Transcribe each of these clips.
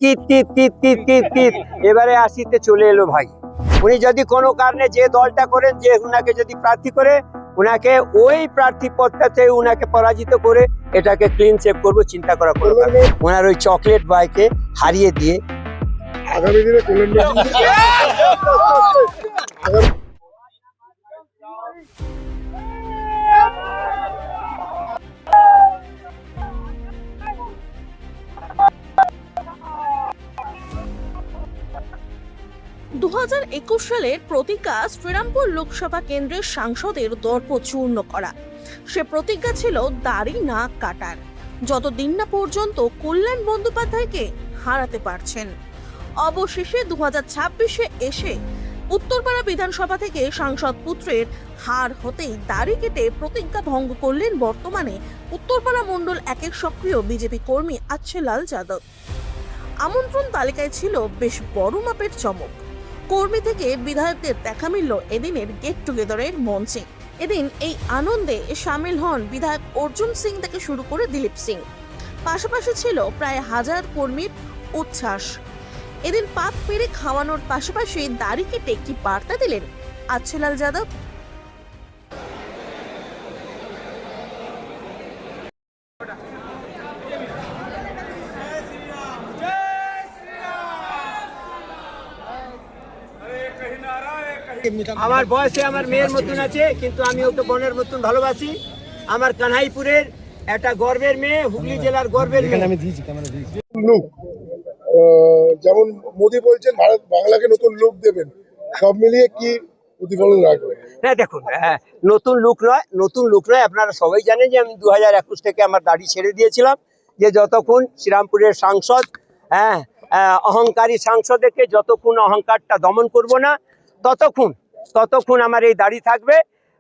কিত কিত কিত কিত কিত কিত এবারে আসিতে চলে এলো ভাই। উনি যদি কোনো কারণে যে দলটা করেন, যে উনাকে যদি প্রার্থী করে, উনাকে ওই প্রার্থী পদটাতে উনাকে পরাজিত করে এটাকে ক্লিন সেভ করবো, চিন্তা করা কোনো কারণ নেই। ওনার ওই চকলেট বয়কে হারিয়ে দিয়ে আগামী দিনে কল্যাণ 2021 সালের প্রতিজ্ঞা শ্রীরামপুর লোকসভা কেন্দ্রের সাংসদের দর্প চূর্ণ করা। সে প্রতিজ্ঞা ছিল দাড়ি না কাটার, যতদিন না পর্যন্ত কল্যাণ বন্দ্যোপাধ্যায়কে হারাতে পারছেন। অবশেষে 2026-এ এসে উত্তরপাড়া বিধানসভা থেকে সাংসদ পুত্রের হার হতেই দাড়ি কেটে প্রতিজ্ঞা ভঙ্গ করলেন বর্তমানে উত্তরপাড়া মণ্ডল 1-এর সক্রিয় বিজেপি কর্মী আচ্ছেলাল যাদব। আমন্ত্রণ তালিকায় ছিল বেশ বড় মাপের চমক। কর্মী থেকে বিধায়কদের দেখা মিলল এদিনের গেট টুগেদারের মঞ্চে। এদিন এই আনন্দে সামিল হন বিধায়ক অর্জুন সিং থেকে শুরু করে দিলীপ সিং। পাশাপাশি ছিল প্রায় 1000 কর্মীর উচ্ছ্বাস। এদিন পাক পেরে খাওয়ানোর পাশাপাশি দাড়ি কেটে কি বার্তা দিলেন আচ্ছেলাল যাদব? আমার বয়সে আমার মেয়ের মতন আছে, কিন্তু আমি ওকে বোনের মতন ভালোবাসি। আমার কানাইপুরের একটা গর্বের মেয়ে, হুগলি জেলার গর্বের মেয়ে। লুক, যেমন মোদী বলছেন ভারত বাংলাকে নতুন লুক দেবেন, সব মিলিয়ে কি প্রতিফলন রাখবে? না দেখুন, নতুন লুক নয়। আপনারা সবাই জানেন যে আমি 2021 থেকে আমার দাড়ি ছেড়ে দিয়েছিলাম, যে যতক্ষণ শ্রীরামপুরের সাংসদ, অহংকারী সাংসদকে যতক্ষণ অহংকারটা দমন করব না, ততক্ষণ আমার এই দাড়ি থাকবে।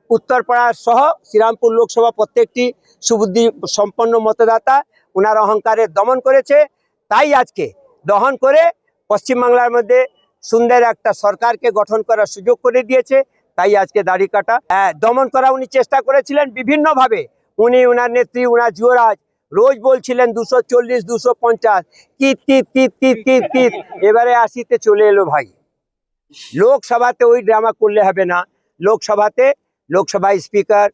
উত্তরপাড়া সহ শ্রীরামপুর লোকসভা প্রত্যেকটি সুবুদ্ধি সম্পন্ন মতদাতা ওনার অহংকারের দমন করেছে। তাই আজকে দহন করে পশ্চিমবাংলার মধ্যে সুন্দর একটা সরকারকে গঠন করার সুযোগ করে দিয়েছে। তাই আজকে দাড়ি কাটা দমন করা উনি চেষ্টা করেছিলেন বিভিন্নভাবে। ওনার নেত্রী, ওনার যুবরাজ রোজ বলছিলেন 240, 250, কিত কিত কিত কিত কিত কিত এবারে আসিতে চলে এলো ভাই। লোকসভাতে ওই ড্রামা করলে হবে না। লোকসভা স্পিকার,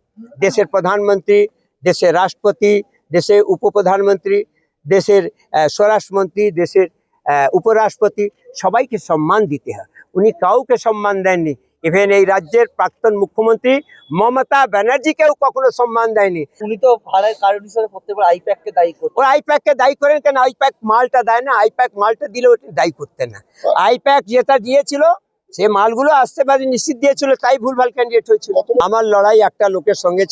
দেশের প্রধানমন্ত্রী, দেশের রাষ্ট্রপতি, দেশের উপপ্রধানমন্ত্রী, দেশের স্বরাষ্ট্রমন্ত্রী, দেশের উপরাষ্ট্রপতি, সবাইকে সম্মান দিতে হয়। উনি কাউকে সম্মান দেননি। ইভেন এই রাজ্যের প্রাক্তন মুখ্যমন্ত্রী মমতা ব্যানার্জিকেও কখনো সম্মান দেয়নি। উনি তো ভাড়ার কারণ হিসেবে প্রত্যেকবার আইপ্যাককে দায়ী করতেন। ওর আইপ্যাককে দায়ী করেন কেন? আইপ্যাক মালটা দেয় না। আইপ্যাক মালটা দিলে ওটা দায়ী করতেন না। আইপ্যাক যেটা দিয়েছিল সে মালগুলো আসতে পারে নিশ্চিত দিয়েছিল, তাই ভুলভাল ক্যান্ডিডেট হয়েছিল। আমার লড়াই একটা লোকের সঙ্গে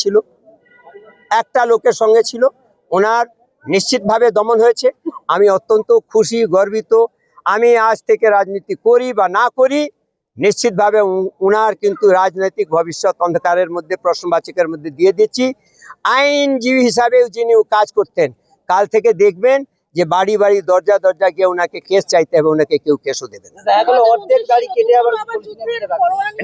ছিল, ওনার নিশ্চিতভাবে দমন হয়েছে। আমি অত্যন্ত খুশি, গর্বিত। আমি আজ থেকে রাজনীতি করি বা না করি, নিশ্চিতভাবে উনার কিন্তু রাজনৈতিক ভবিষ্যৎ অন্ধকারের মধ্যে, প্রশ্নবাচকের মধ্যে দিয়ে দিচ্ছি। আইনজীবী হিসাবে যিনি কাজ করতেন, কাল থেকে দেখবেন যে বাড়ি বাড়ি দরজা গিয়ে ওনাকে কেস চাইতে হবে, ওনাকে কেউ কেসও দেবে না। দেখা গেল অর্ধেক গাড়ি কেটে আবার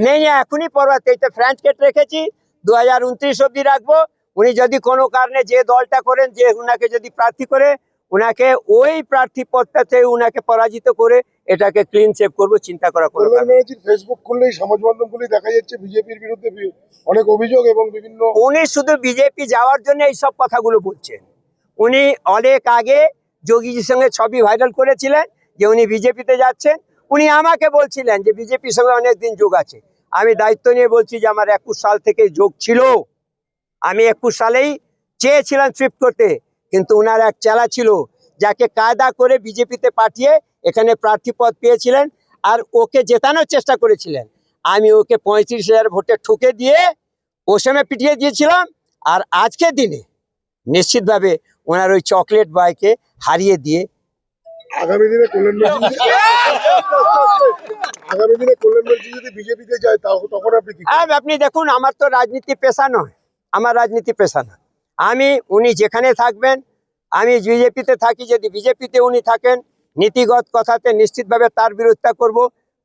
নেই, এখনই পরবর্তী এটা ফ্রান্স কেট রেখেছি, 2029 অব্দি রাখবো। উনি যদি কোনো কারণে যে দলটা করেন, যে উনাকে যদি প্রার্থী করে, উনাকে ওই প্রার্থী পদটাতে উনাকে পরাজিত করে এটাকে ক্লিন সেভ করবো, চিন্তা করা কোনো কারণ নেই। ফেসবুক খুললেই, সমাজ মাধ্যম খুলেই দেখা যাচ্ছে বিজেপির বিরুদ্ধে অনেক অভিযোগ এবং বিভিন্ন। উনি শুধু বিজেপি যাওয়ার জন্য এইসব কথাগুলো বলছেন। উনি অনেক আগে যোগীজির সঙ্গে ছবি ভাইরাল করেছিলেন যে উনি বিজেপিতে যাচ্ছেন। উনি আমাকে বলছিলেন যে বিজেপির সঙ্গে অনেকদিন যোগ আছে। আমি দায়িত্ব নিয়ে বলছি যে আমার 21 সাল থেকে যোগ ছিল। আমি 21 সালেই চেয়েছিলাম শিফট করতে, কিন্তু উনার এক চেলা ছিল যাকে কায়দা করে বিজেপিতে পাঠিয়ে এখানে প্রার্থী পদ পেয়েছিলেন, আর ওকে জেতানোর চেষ্টা করেছিলেন। আমি ওকে 35,000 ভোটে ঠুকে দিয়ে ওসমে পিটিয়ে দিয়েছিলাম। আর আজকের দিনে নিশ্চিতভাবে ওনার ওই চকলেট বয়কে হারিয়ে দিয়ে আগামী দিনে কল্যাণ যদি বিজেপিতে যায়, তখন আপনি কি? আপনি দেখুন, আমার তো রাজনীতি পেশা নয়, আমি উনি যেখানে থাকবেন, আমি বিজেপিতে থাকি, যদি বিজেপিতে উনি থাকেন, নীতিগত কথাতে নিশ্চিতভাবে তার বিরোধিতা করব।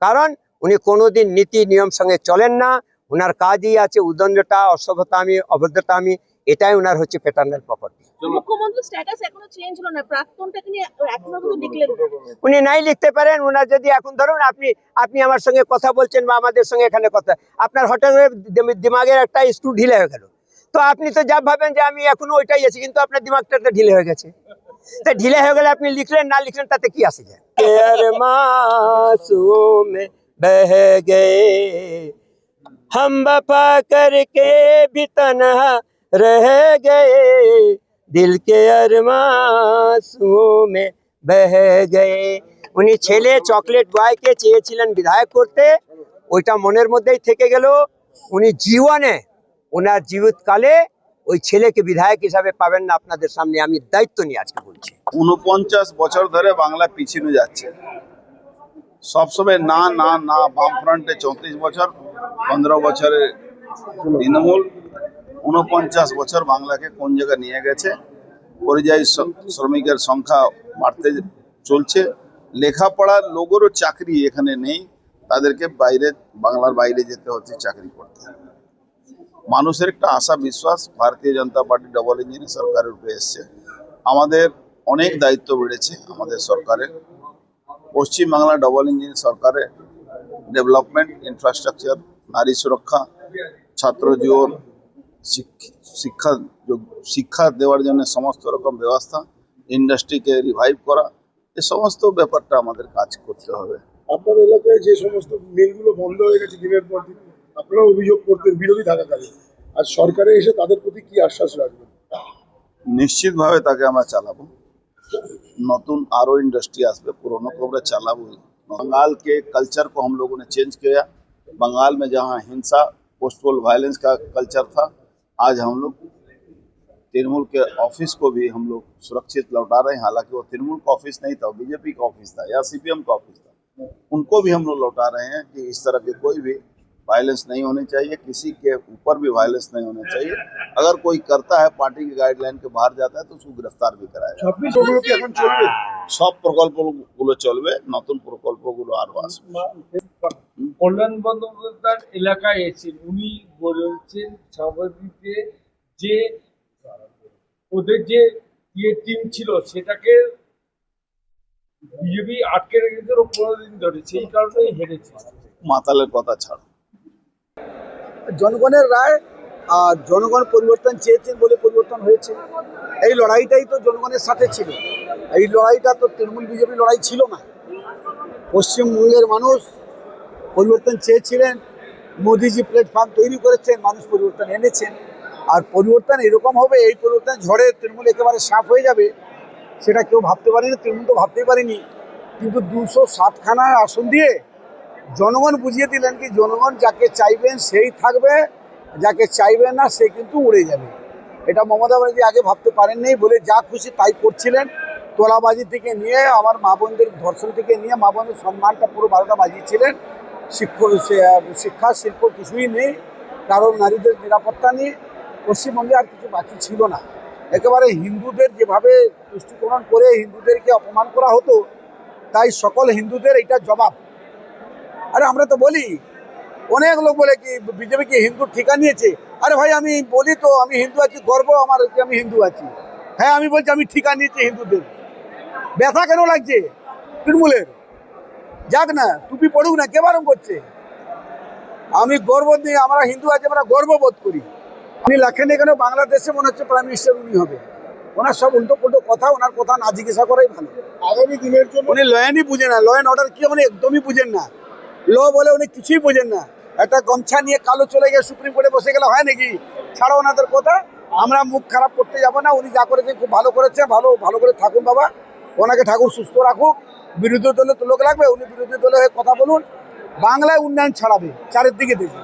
কারণ উনি কোনোদিন নীতি নিয়ম সঙ্গে চলেন না। ওনার কাজই আছে উদ্দণ্ডতা, অসভ্যতামি, অভদ্রতামি, এটাই ওনার হচ্ছে প্যাটার্নাল প্রপার্টি। মুখ্যমন্ত্রীর স্ট্যাটাস এখনো চেঞ্জ হলো না, প্রাক্তনটাকে নিয়ে এখনো কিন্তু লিখলেন না। উনি নাই লিখতে পারেন। ওনার যদি এখন ধরুন আপনি আমার সঙ্গে কথা বলছেন বা আমাদের সঙ্গে এখানে কথা, আপনার হঠাৎ করে দিমাগের একটা স্ক্রু ঢিলে হয়ে গেল, তো আপনি তো যা ভাবেন যে আমি এখনো ওইটাই আছি, কিন্তু আপনার দিমাগটা তো ঢিলে হয়ে গেছে। তা ঢিলে হয়ে গেলে আপনি লিখলেন না লিখলেন তাতে কি আসে যায়। मासूम बह गए हम वफा करके भी तन्हा रह गए दिल के अरमासूम बह गए। উনি ছেলে চকলেট বয়কে চেয়েছিলেন বিধায়ক করতে, ওইটা মনের মধ্যেই থেকে গেল। উনি জীবনে ওনার জীবিতকালে ওই ছেলেকে বিধায়ক হিসাবে পাবেন না। আপনাদের সামনে আমি দায়িত্ব নিয়ে আজকে বলছি। 49 বছর ধরে বাংলা পিছিয়ে যাচ্ছে সবসময়। না না না, বামফ্রন্টে 34 বছর, 15 বছরে তৃণমূল, 49 বছর বাংলাকে কোন জায়গায় নিয়ে গেছে। পরিযায়ী শ্রমিকের সংখ্যা বাড়তে চলছে, লেখাপড়ার লোকেরও চাকরি এখানে নেই, তাদেরকে বাইরে বাংলার বাইরে যেতে হচ্ছে চাকরি করতে। মানুষের একটা আশা বিশ্বাস ভারতীয় জনতা পার্টি ডবল ইঞ্জিন সরকারের উপরে এসছে। আমাদের অনেক দায়িত্ব বেড়েছে আমাদের সরকারের। পশ্চিমবাংলা ডবল ইঞ্জিন সরকারের ডেভেলপমেন্ট, ইনফ্রাস্ট্রাকচার, নারী সুরক্ষা, ছাত্র জীবন, শিক্ষা দেওয়ার জন্য সমস্ত রকম ব্যবস্থা, ইন্ডাস্ট্রিকে রিভাইভ করা, এই সমস্ত ব্যাপারটা আমাদের কাজ করতে হবে। আপনার এলাকায় যে সমস্ত মিলগুলো বন্ধ হয়ে গেছে দিনের পর দিন, আপনারা অভিযোগ করতেন বিরোধী থাকাকালীন, আর সরকারে এসে তাদের প্রতি কি আশ্বাস রাখবেন? নিশ্চিতভাবে তাকে আমরা চালাবো। नतून आरो इंडस्ट्री आसपे, पुरानों को আমরা চালাবো। बंगाल के कल्चर को हम लोगों ने चेंज किया। बंगाल में जहां हिंसा, पोस्टपोल वायलेंस का कल्चर था, आज हम लोग तृणमूल के ऑफिस को भी हम लोग सुरक्षित लौटा रहे हैं। हालांकि वो तृणमूल का ऑफिस नहीं था, बीजेपी का ऑफिस था या सीपीएम का ऑफिस था, उनको भी हम लोग लौटा रहे हैं कि इस तरह के कोई भी वायलेंस नहीं होनी चाहिए, किसी के ऊपर भी वायलेंस नहीं होना चाहिए। अगर कोई करता है पार्टी की गाइडलाइन के बाहर जाता है तो उसको गिरफ्तार भी कराया जाए। 26 ওগুলো কি এখন চলবে? সব প্রকল্পগুলো চলবে, নতুন প্রকল্পগুলো আরো আসবে। কল্যাণ বন্দ্যোপাধ্যায়ের এলাকায় এসে উনি বলেছেন সভাপতিতে যে ওদের যে টিম ছিল সেটাকে বিজেপি আটকে রেখেছিল 15 দিন ধরে, সেই কারণেই হেরেছে। মাতালের কথা ছাড়ো। জনগণের রায়, আর জনগণ পরিবর্তন চেয়েছেন বলে পরিবর্তন হয়েছে। এই লড়াইটাই তো জনগণের সাথে ছিল, এই লড়াইটা তো তৃণমূল বিজেপি লড়াই ছিল না। পশ্চিমবঙ্গের মানুষ পরিবর্তন চেয়েছিলেন, মোদিজি প্ল্যাটফর্ম তৈরি করেছেন, মানুষ পরিবর্তন এনেছেন। আর পরিবর্তন এরকম হবে, এই পরিবর্তন ঝড়ে তৃণমূল একেবারে সাফ হয়ে যাবে, সেটা কেউ ভাবতে পারেনি, তৃণমূল তো ভাবতেই পারেনি। কিন্তু 260খানা আসন দিয়ে জনগণ বুঝিয়ে দিলেন কি জনগণ যাকে চাইবেন সেই থাকবে, যাকে চাইবেন না সে কিন্তু উড়ে যাবে। এটা মমতা ব্যানার্জি আগে ভাবতে পারেননি বলে যা খুশি তাই করছিলেন। তোলাবাজি থেকে নিয়ে আমার মা বোনদের ধর্ষণ থেকে নিয়ে মা বোনের সম্মানটা পুরো 12টা বাজিয়েছিলেন। শিক্ষা শিল্প কিছুই নেই, কারণ নারীদের নিরাপত্তা নেই। পশ্চিমবঙ্গে আর কিছু বাকি ছিল না। একেবারে হিন্দুদের যেভাবে তুষ্টিকরণ করে হিন্দুদেরকে অপমান করা হতো, তাই সকল হিন্দুদের এটা জবাব। আরে আমরা তো বলি, অনেক লোক বলে কি বিজেপি কি হিন্দু ঠিকা নিয়েছে। আরে ভাই আমি বলি তো আমি হিন্দু আছি, গর্ব আমার যে আমি হিন্দু আছি। হ্যাঁ আমি বলছি আমি ঠিকা নিয়েছি হিন্দুদের। ব্যথা কেন লাগছে তৃণমূলের? যাক না, টুপি পড়ুক না, কে বারণ করছে? আমি গর্ব নিয়ে, আমরা হিন্দু আছি, আমরা গর্ববোধ করি। উনি লেখেন এখানে বাংলাদেশে মনে হচ্ছে প্রাইম মিনিস্টার উনি হবে। ওনার সব উল্টো পুল্টো কথা, ওনার কথা না জিজ্ঞাসা করাই ভালো। আগামী দিনের জন্য উনি ল অ্যান্ডই বুঝে না, ল অ্যান্ড অর্ডার কি উনি একদমই বুঝেন না। ল বলে উনি কিছুই বুঝেন না। একটা গামছা নিয়ে কালো চলে গিয়ে সুপ্রিম কোর্টে বসে গেলে হয় নাকি? ছাড়ো ওনাদের কথা, আমরা মুখ খারাপ করতে যাব না। উনি যা করেছেন খুব ভালো করেছে, ভালো করে থাকুন বাবা, ওনাকে ঠাকুর সুস্থ রাখুক। বিরোধী দলে তো লোক লাগবে, উনি বিরোধী দলে হয়ে কথা বলুন, বাংলায় উন্নয়ন ছড়াবে চারিদিকে দেখুন।